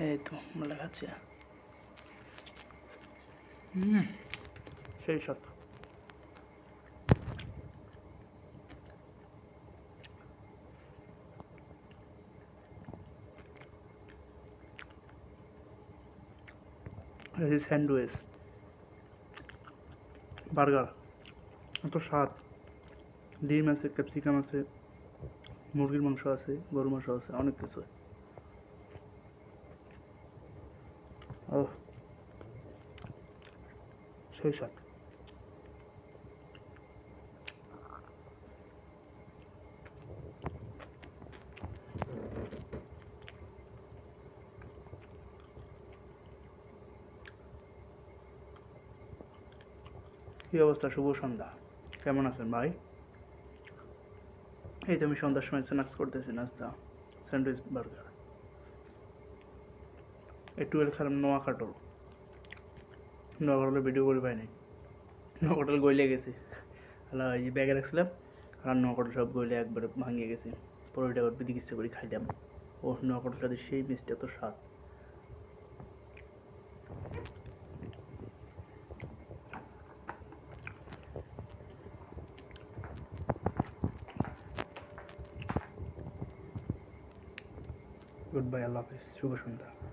এই তো আমরা খাচ্ছি। সেই স্বাদ। এই স্যান্ডউইচ, বার্গার, এত স্বাদ। ডিম আছে, ক্যাপসিকাম আছে, মুরগির মাংস আছে, গরুর মাংস আছে, অনেক কিছু। ও সেই স্বাদ। কী অবস্থা? শুভ সন্ধ্যা। কেমন আছেন ভাই? এই তো আমি সন্ধ্যার সময় স্ন্যাক্স করতেছি, নাস্তা, স্যান্ডউইচ, বার্গার। একটু এর খেলাম নোয়া কাটল। নোয়া কাটলের ভিডিও করে পাইনি। নোয়া কাটল গইলে গেছে। হ্যালো, এই যে ব্যাগে রাখছিলাম, আর নোয়া কাটল সব গইলে একবারে ভাঙিয়ে গেছে। পরে ওইটা আবার বিধি কিস্তে করে খাইলাম। ও নোয়া কাটলটা সেই মিষ্টি, এত স্বাদ। গুড বাই, আল্লাহ হাফিজ, শুভ সন্ধ্যা।